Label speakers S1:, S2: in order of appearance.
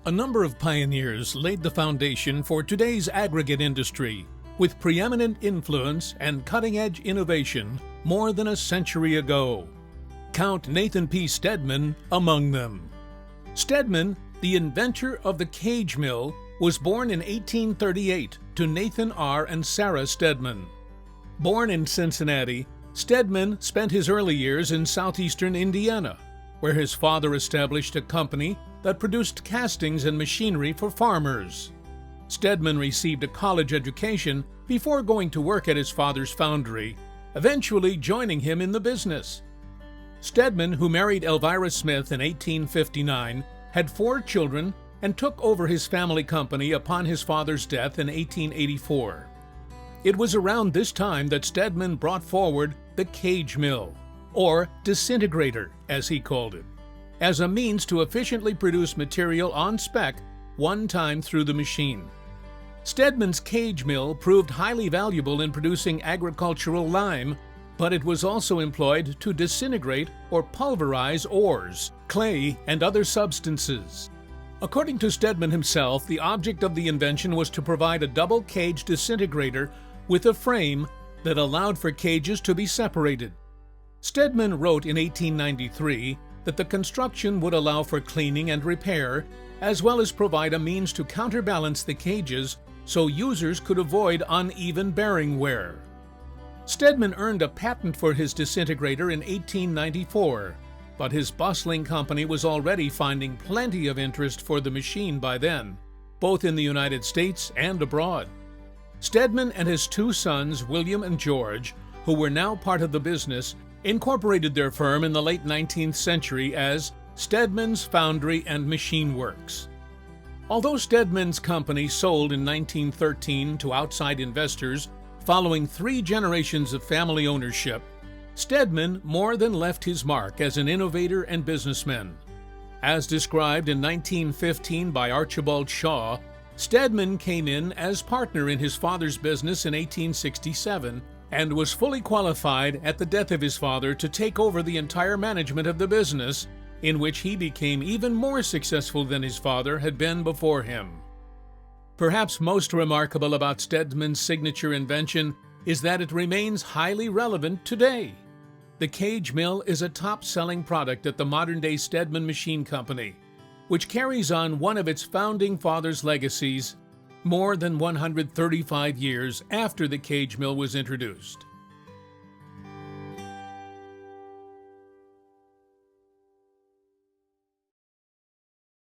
S1: A number of pioneers laid the foundation for today's aggregate industry, with preeminent influence and cutting-edge innovation more than a century ago. Count Nathan P. Stedman among them. Stedman, the inventor of the cage mill, was born in 1838 to Nathan R. and Sarah Stedman. Born in Cincinnati, Stedman spent his early years in southeastern Indiana, where his father established a company that produced castings and machinery for farmers. Stedman received a college education before going to work at his father's foundry, eventually joining him in the business. Stedman, who married Elvira Smith in 1859, had 4 children and took over his family company upon his father's death in 1884. It was around this time that Stedman brought forward the cage mill, or disintegrator as he called it, as a means to efficiently produce material on spec one time through the machine. Stedman's cage mill proved highly valuable in producing agricultural lime, but it was also employed to disintegrate or pulverize ores, clay, and other substances. According to Stedman himself, the object of the invention was to provide a double cage disintegrator with a frame that allowed for cages to be separated. Stedman wrote in 1893 that the construction would allow for cleaning and repair, as well as provide a means to counterbalance the cages so users could avoid uneven bearing wear. Stedman earned a patent for his disintegrator in 1894, but his bustling company was already finding plenty of interest for the machine by then, both in the United States and abroad. Stedman and his 2 sons, William and George, who were now part of the business, incorporated their firm in the late 19th century as Stedman's Foundry and Machine Works. Although Stedman's company sold in 1913 to outside investors following 3 generations of family ownership, Stedman more than left his mark as an innovator and businessman. As described in 1915 by Archibald Shaw, Stedman came in as partner in his father's business in 1867 and was fully qualified at the death of his father to take over the entire management of the business, in which he became even more successful than his father had been before him. Perhaps most remarkable about Stedman's signature invention is that it remains highly relevant today. The cage mill is a top-selling product at the modern-day Stedman Machine Company, which carries on one of its founding fathers' legacies more than 135 years after the cage mill was introduced.